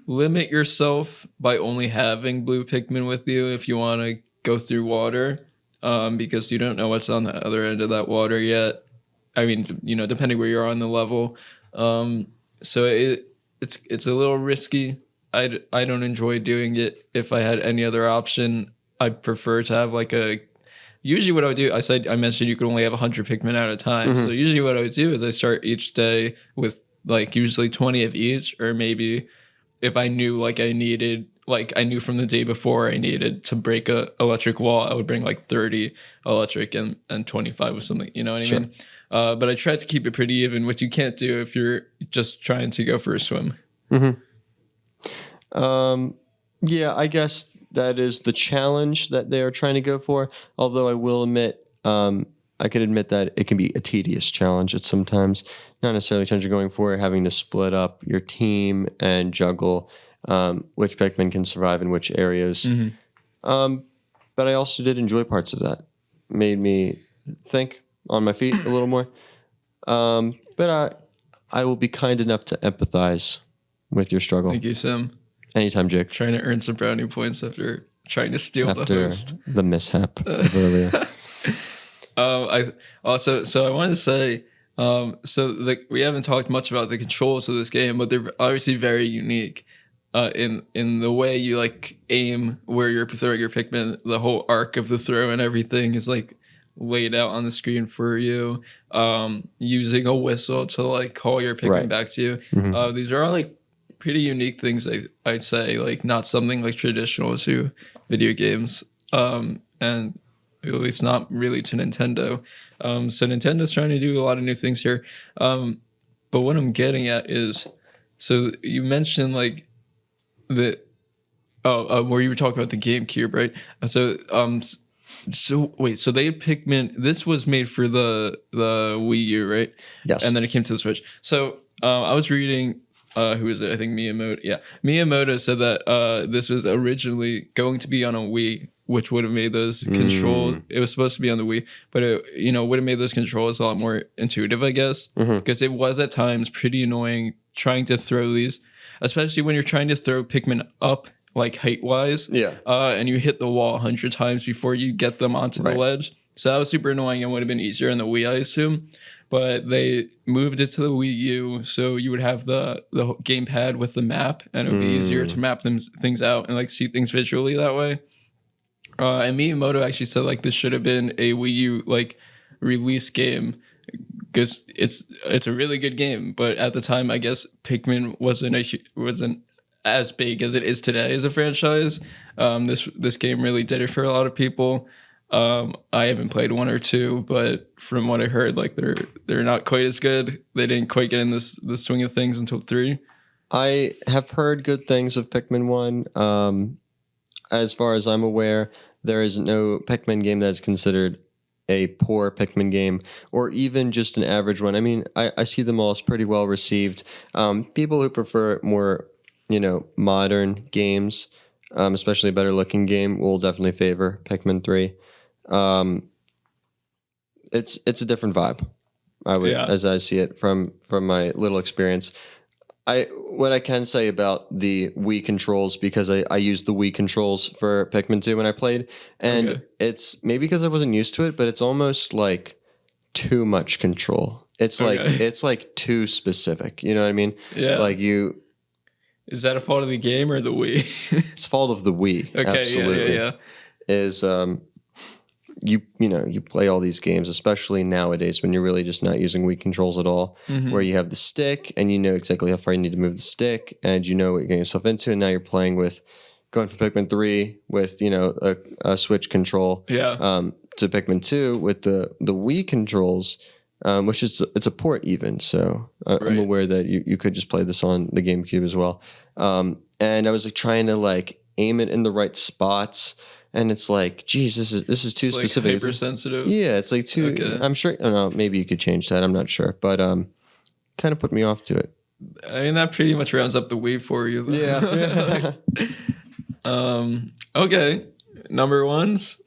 A: limit yourself by only having Blue Pikmin with you if you want to go through water, because you don't know what's on the other end of that water yet. I mean, you know, depending where you're on the level. So it's a little risky. I don't enjoy doing it. If I had any other option, I'd prefer to have like a. Usually, what I would do, I mentioned you could only have 100 Pikmin at a time. So usually, what I would do is I start each day with like usually 20 of each, or maybe if I knew like I knew from the day before I needed to break a electric wall, I would bring like 30 electric and 25 of something. You know what I mean? But I tried to keep it pretty even, which you can't do if you're just trying to go for a swim.
B: Yeah, I guess that is the challenge that they are trying to go for. Although I will admit, I can admit that it can be a tedious challenge at sometimes. Not necessarily a challenge you're going for, having to split up your team and juggle which Pikmin can survive in which areas. But I also did enjoy parts of that. Made me think on my feet a little more. But I will be kind enough to empathize with your struggle.
A: Thank you, Sam.
B: Anytime, Jake.
A: Trying to earn some brownie points after trying to steal the
B: After
A: host.
B: the mishap of earlier.
A: I wanted to say, we haven't talked much about the controls of this game, but they're obviously very unique. In the way you like aim where you're throwing your Pikmin, the whole arc of the throw and everything is like laid out on the screen for you. Using a whistle to like call your Pikmin back to you. These are all like pretty unique things. I'd say like not something like traditional to video games, and at least not really to Nintendo. So Nintendo's trying to do a lot of new things here. But what I'm getting at is, so you mentioned like where you were talking about the GameCube, right? So they had Pikmin. This was made for the Wii U, right?
B: Yes.
A: And then it came to the Switch. So I was reading. Who is it? I think Miyamoto. Yeah, Miyamoto said that this was originally going to be on a Wii, which would have made those controls. It was supposed to be on the Wii, but it would have made those controls a lot more intuitive, I guess, because it was at times pretty annoying trying to throw these, especially when you're trying to throw Pikmin up like height wise.
B: Yeah.
A: And you hit the wall 100 times before you get them onto the ledge. So that was super annoying and would have been easier in the Wii, I assume. But they moved it to the Wii U, so you would have the gamepad with the map, and it would be easier to map things out and like see things visually that way. And Miyamoto actually said like this should have been a Wii U like release game, because it's a really good game. But at the time, I guess Pikmin wasn't as big as it is today as a franchise. This game really did it for a lot of people. I haven't played 1 or 2, but from what I heard, like they're not quite as good. They didn't quite get in the swing of things until 3.
B: I have heard good things of Pikmin 1. As far as I'm aware, there is no Pikmin game that is considered a poor Pikmin game, or even just an average one. I mean, I see them all as pretty well received. People who prefer more, modern games, especially a better looking game, will definitely favor Pikmin 3. It's a different vibe, as I see it from my little experience. What I can say about the Wii controls, because I used the Wii controls for Pikmin 2 when I played, and it's maybe because I wasn't used to it, but it's almost like too much control. It's like too specific. You know what I mean? Yeah. Like you.
A: Is that a fault of the game or the Wii?
B: It's fault of the Wii.
A: Okay.
B: Absolutely.
A: Yeah.
B: Is you play all these games, especially nowadays when you're really just not using Wii controls at all, where you have the stick and you know exactly how far you need to move the stick and you know what you're getting yourself into, and now you're playing with going for Pikmin 3 with a Switch control to Pikmin 2 with the Wii controls. which is it's a port even. So I'm aware that you could just play this on the GameCube as well. And I was like trying to like aim it in the right spots. And it's like, geez, this is too specific.
A: Like hypersensitive.
B: Yeah, it's like too.
A: Okay.
B: I'm sure. I don't know. Maybe you could change that. I'm not sure, but kind of put me off to it.
A: I mean, that pretty much rounds up the Wii for you.
B: Yeah.
A: Okay. Number ones.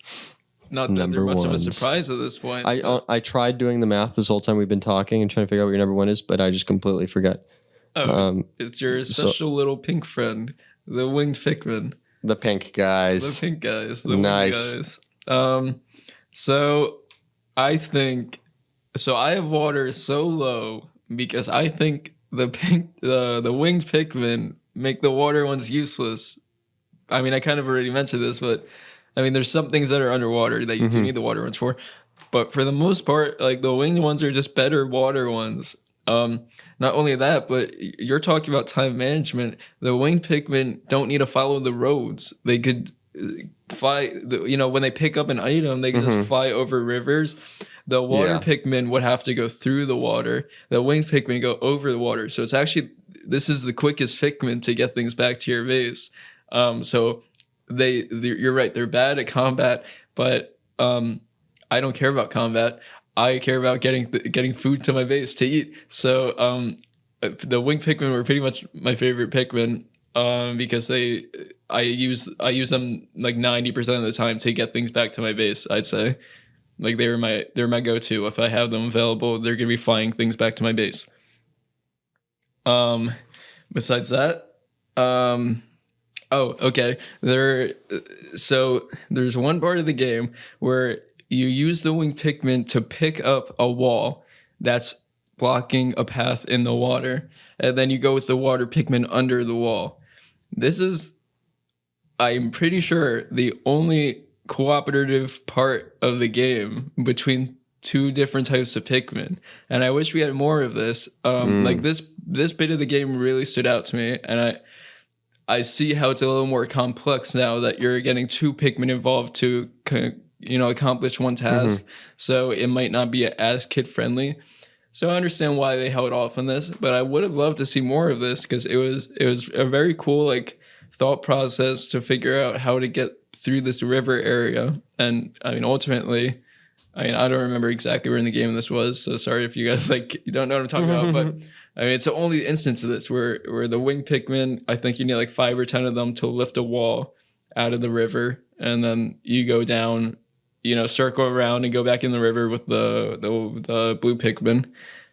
A: Not that they're
B: Number
A: much
B: ones.
A: of a surprise at this point.
B: I tried doing the math this whole time we've been talking and trying to figure out what your number one is, but I just completely forgot.
A: It's your special little pink friend, the Winged Pikmin.
B: The pink guys.
A: The pink guys. The
B: Nice.
A: winged guys. So I think I have water so low because I think the Winged Pikmin make the water ones useless. I mean, I kind of already mentioned this, but I mean, there's some things that are underwater that you do need the water ones for. But for the most part, like the winged ones are just better water ones. Not only that, but you're talking about time management. The Winged Pikmin don't need to follow the roads. They could fly, when they pick up an item, they can just fly over rivers. The water Pikmin would have to go through the water. The Winged Pikmin go over the water. So it's actually, this is the quickest Pikmin to get things back to your base. So you're right, they're bad at combat, but I don't care about combat. I care about getting food to my base to eat. So the Winged Pikmin were pretty much my favorite Pikmin because I use them like 90% of the time to get things back to my base. I'd say like they're my go-to. If I have them available, they're gonna be flying things back to my base. Besides that, okay. There's one part of the game where you use the Winged Pikmin to pick up a wall that's blocking a path in the water, and then you go with the water Pikmin under the wall. This is, I'm pretty sure, the only cooperative part of the game between two different types of Pikmin, and I wish we had more of this. Like this bit of the game really stood out to me, and I see how it's a little more complex now that you're getting two Pikmin involved to accomplish one task. So it might not be as kid friendly. So I understand why they held off on this, but I would have loved to see more of this because it was a very cool like thought process to figure out how to get through this river area. And I mean, ultimately, I don't remember exactly where in the game this was, so sorry if you guys you don't know what I'm talking about, but I mean, it's the only instance of this where the Winged Pikmin, I think you need like 5 or 10 of them to lift a wall out of the river, and then you go down, circle around and go back in the river with the Blue Pikmin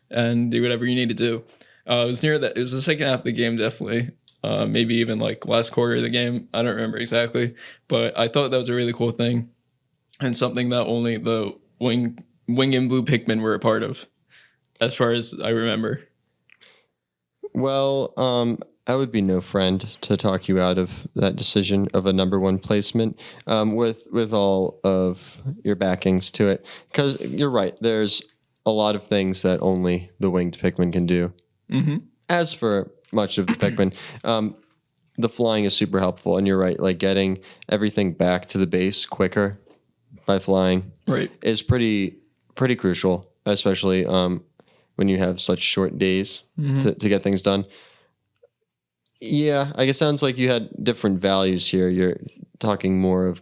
A: and do whatever you need to do. It was near that. It was the second half of the game, definitely. Maybe even like last quarter of the game. I don't remember exactly, but I thought that was a really cool thing and something that only the Wing and Blue Pikmin were a part of, as far as I remember.
B: Well, I would be no friend to talk you out of that decision of a number one placement with all of your backings to it. Because you're right, there's a lot of things that only the Winged Pikmin can do. As for much of the Pikmin, the flying is super helpful. And you're right, like getting everything back to the base quicker by flying is pretty crucial, especially when you have such short days to get things done. Yeah, I guess it sounds like you had different values here. You're talking more of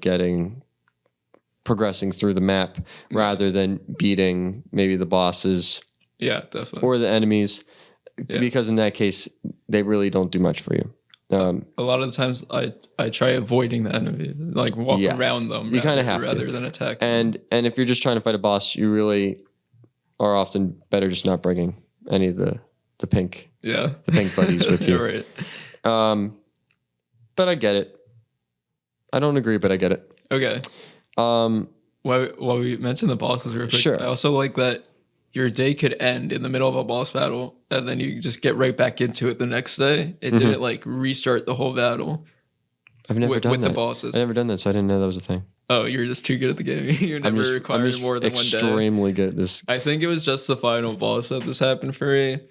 B: progressing through the map rather than beating maybe the bosses.
A: Yeah, definitely.
B: Or the enemies, because in that case, they really don't do much for you.
A: A lot of the times I try avoiding the enemy, like walk around them.
B: You kind of have
A: rather
B: to.
A: than attack.
B: And if you're just trying to fight a boss, you really are often better just not bringing any of the pink buddies with you.
A: You're right.
B: But I get it. I don't agree, but I get it.
A: Okay. While we mentioned the bosses real quick,
B: sure.
A: I also like that your day could end in the middle of a boss battle and then you just get right back into it the next day. It didn't like restart the whole battle.
B: I've never done that.
A: With the bosses.
B: I've never done that, so I didn't know that was a thing.
A: Oh, you're just too good at the game. You never required more than one day.
B: Extremely good at this.
A: I think it was just the final boss that this happened for me.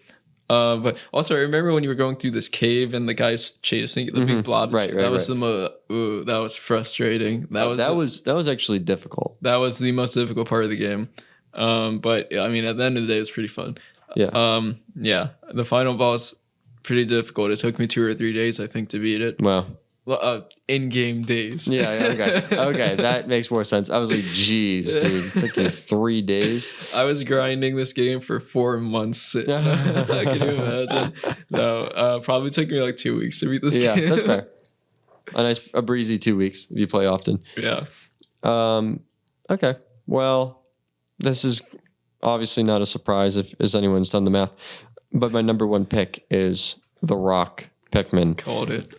A: But also, I remember when you were going through this cave and the guys chasing the big blobs. That was that was frustrating. That was actually difficult. That was the most difficult part of the game. But I mean, at the end of the day, it's pretty fun.
B: Yeah.
A: Yeah. The final boss, pretty difficult. It took me 2 or 3 days, I think, to beat it.
B: Wow.
A: In-game days.
B: Yeah. Okay. That makes more sense. I was like, geez, dude, it took you 3 days.
A: I was grinding this game for 4 months. Can you imagine? No, probably took me like 2 weeks to beat this game.
B: Yeah, that's fair. A breezy 2 weeks if you play often.
A: Yeah.
B: Okay. Well, this is obviously not a surprise if anyone's done the math, but my number one pick is the Rock Pikmin.
A: Called it.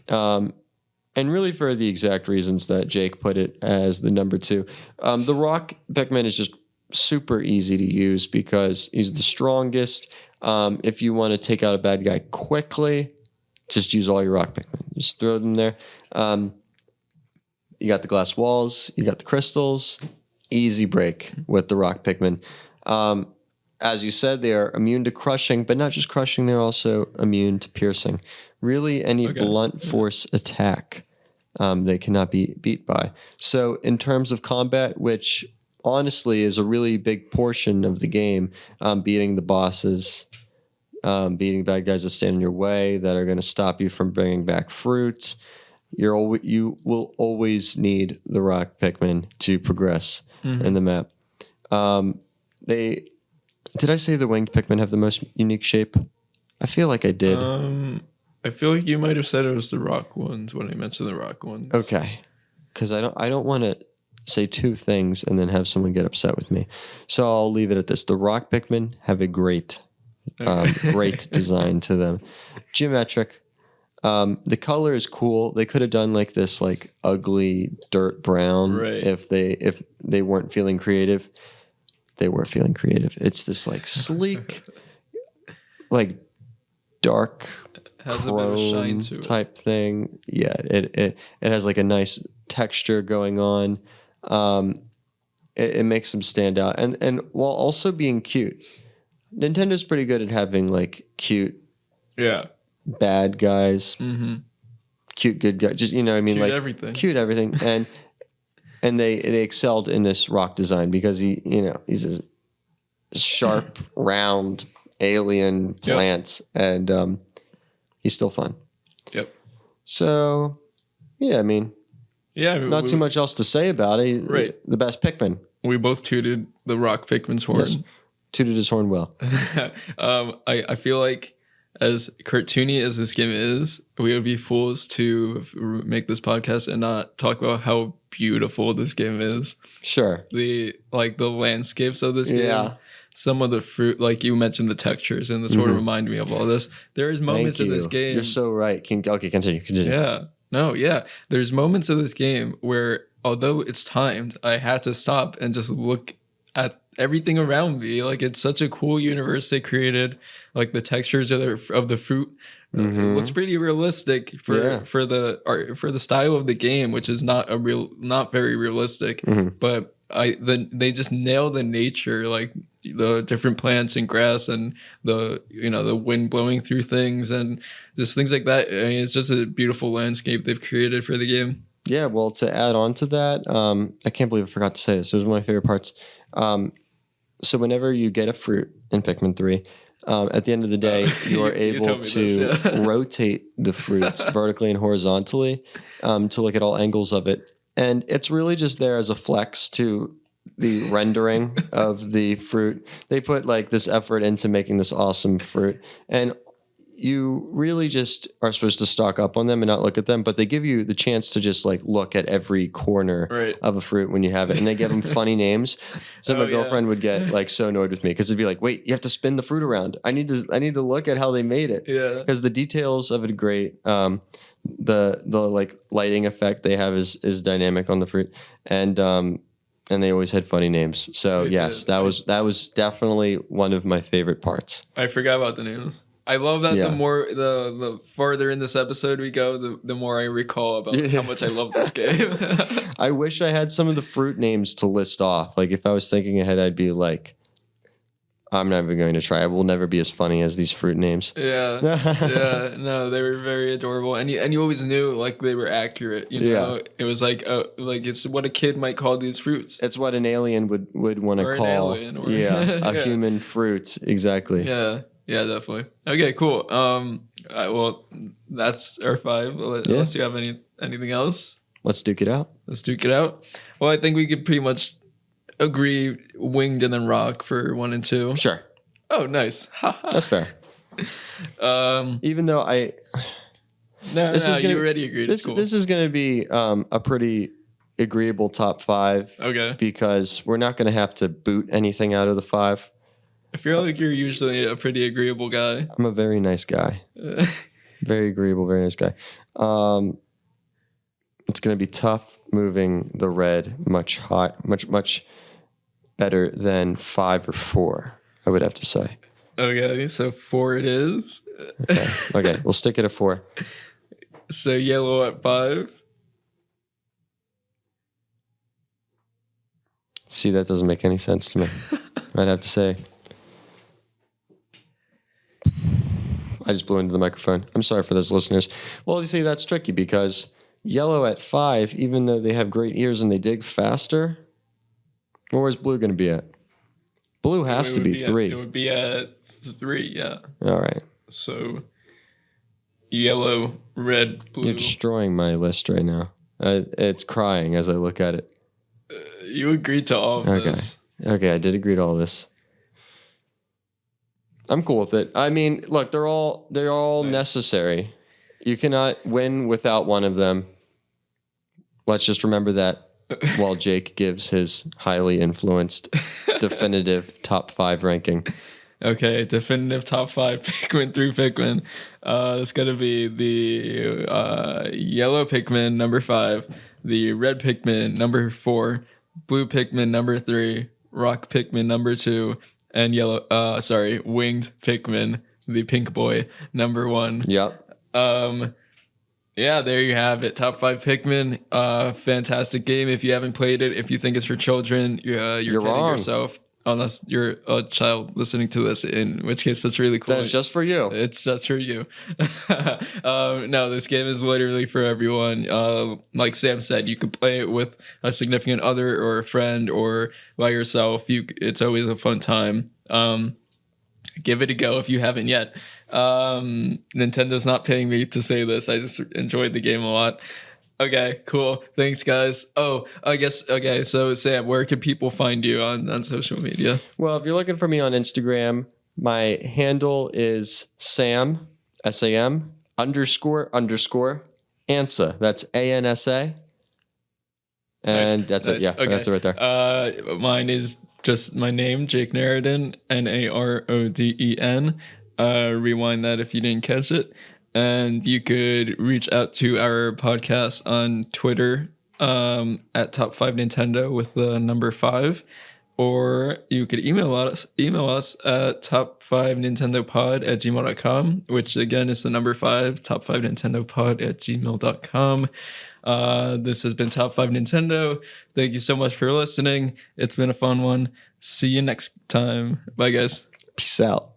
B: And really for the exact reasons that Jake put it as the number 2. The Rock Pikmin is just super easy to use because he's the strongest. If you want to take out a bad guy quickly, just use all your Rock Pikmin. Just throw them there. You got the glass walls. You got the crystals. Easy break with the Rock Pikmin. As you said, they are immune to crushing, but not just crushing, they're also immune to piercing. Really, any blunt force attack they cannot be beat by. So in terms of combat, which honestly is a really big portion of the game, beating the bosses, beating bad guys that stand in your way, that are going to stop you from bringing back fruits, you will always need the Rock Pikmin to progress in the map. Did I say the Winged Pikmin have the most unique shape? I feel like I did.
A: I feel like you might have said it was the rock ones when I mentioned the rock ones.
B: Okay, because I don't want to say 2 things and then have someone get upset with me. So I'll leave it at this. The Rock Pikmin have a great design to them. Geometric. The color is cool. They could have done like this like ugly dirt brown if they weren't feeling creative. They were feeling creative. It's this like sleek, like dark
A: has a bit of shine to it
B: type thing. Yeah, it has like a nice texture going on. It makes them stand out, and while also being cute. Nintendo's pretty good at having like cute, bad guys, cute good guys. Just what I mean,
A: cute
B: like
A: everything.
B: Cute everything, and they excelled in this rock design because he's a sharp, round alien plant, and he's still fun.
A: Yep.
B: So, yeah, I mean, not too much else to say about it.
A: Right.
B: The best Pikmin.
A: We both tooted the Rock Pikmin's horn.
B: Yes. Tooted his horn well.
A: I feel like as cartoony as this game is, we would be fools to make this podcast and not talk about how beautiful this game is.
B: Sure.
A: The landscapes of this game. Some of the fruit, like you mentioned, the textures, and this sort of remind me of all this. There's moments in this game.
B: You're so right. Okay, continue.
A: Yeah. No, yeah. There's moments of this game where, although it's timed, I had to stop and just look at everything around me. Like, it's such a cool universe they created. Like, the textures of the fruit it looks pretty realistic for the style of the game, which is not very realistic. But they just nail the nature, like the different plants and grass and the wind blowing through things and just things like that. I mean, it's just a beautiful landscape they've created for the game.
B: Yeah, well, to add on to that, I can't believe I forgot to say this. It was one of my favorite parts. So whenever you get a fruit in Pikmin 3, at the end of the day, you are able to rotate the fruits vertically and horizontally to look at all angles of it. And it's really just there as a flex to the rendering of the fruit. They put like this effort into making this awesome fruit. And you really just are supposed to stock up on them and not look at them, but they give you the chance to just like look at every corner of a fruit when you have it, and they give them funny names. So my girlfriend would get like so annoyed with me because it'd be like, "Wait, you have to spin the fruit around. I need to look at how they made it." Yeah, because the details of it are great. The like lighting effect they have is dynamic on the fruit, and they always had funny names. So that was definitely one of my favorite parts.
A: I forgot about the names. I love that the farther in this episode we go, the more I recall about how much I love this game.
B: I wish I had some of the fruit names to list off. Like if I was thinking ahead, I'd be like, I'm never going to try. I will never be as funny as these fruit names.
A: Yeah, yeah, no, they were very adorable, and you always knew like they were accurate. You know, it was like it's what a kid might call these fruits.
B: It's what an alien would want to
A: Or an
B: call.
A: alien, or-
B: a
A: Yeah.
B: human fruit. Exactly.
A: Yeah, definitely. Okay, cool. Well, that's our 5. Unless you have anything else,
B: Let's duke it out.
A: let's duke it out. Well, I think we could pretty much agree Winged and then Rock for 1 and 2.
B: Sure,
A: Oh, nice.
B: that's fair. Even though this is
A: you
B: gonna,
A: already agreed.
B: This
A: Cool.
B: this is going to be a pretty agreeable top 5
A: Okay.
B: because we're not going to have to boot anything out of the 5.
A: I feel like you're usually a pretty agreeable guy.
B: I'm a very nice guy. Very agreeable, very nice guy. It's going to be tough moving the red much better than 5 or 4, I would have to say.
A: Okay, so 4 it is.
B: Okay, we'll stick it at 4.
A: So yellow at 5.
B: See, that doesn't make any sense to me. I'd have to say. I just blew into the microphone. I'm sorry for those listeners. Well, you see, that's tricky because yellow at 5, even though they have great ears and they dig faster, where's blue going to be at? Blue has to be 3.
A: It would be at 3, yeah.
B: All right.
A: So yellow, red, blue.
B: You're destroying my list right now. It's crying as I look at it.
A: You agreed to all of this.
B: Okay, I did agree to all this. I'm cool with it. I mean, look, they're all
A: Nice.
B: necessary. You cannot win without one of them. Let's just remember that while Jake gives his highly influenced definitive top 5 ranking.
A: Okay, definitive top 5 Pikmin through Pikmin. It's going to be the Yellow Pikmin number 5, the Red Pikmin number 4, Blue Pikmin number 3, Rock Pikmin number 2, and Winged Pikmin, the pink boy, number 1.
B: Yep.
A: Yeah, there you have it. Top 5 Pikmin. Fantastic game. If you haven't played it, if you think it's for children, you're kidding
B: wrong.
A: yourself. Unless you're a child listening to this, in which case that's really cool.
B: That's just for you.
A: It's just for you. No, this game is literally for everyone. Like Sam said, you could play it with a significant other or a friend or by yourself. It's always a fun time. Give it a go if you haven't yet. Nintendo's not paying me to say this. I just enjoyed the game a lot. Okay, cool. Thanks, guys. Oh, I guess, okay, so Sam, where can people find you on social media?
B: Well, if you're looking for me on Instagram, my handle is Sam, SAM, __ Ansa. That's ANSA. And that's it.
A: Nice.
B: Yeah,
A: Okay.
B: that's it right there.
A: Mine is just my name, Jake Naroden, Naroden. Rewind that if you didn't catch it. And you could reach out to our podcast on Twitter at Top 5 Nintendo with the number 5. Or you could email us at top5nintendopod@gmail.com, which again is the number 5, top5nintendopod@gmail.com. This has been Top 5 Nintendo. Thank you so much for listening. It's been a fun one. See you next time. Bye, guys.
B: Peace out.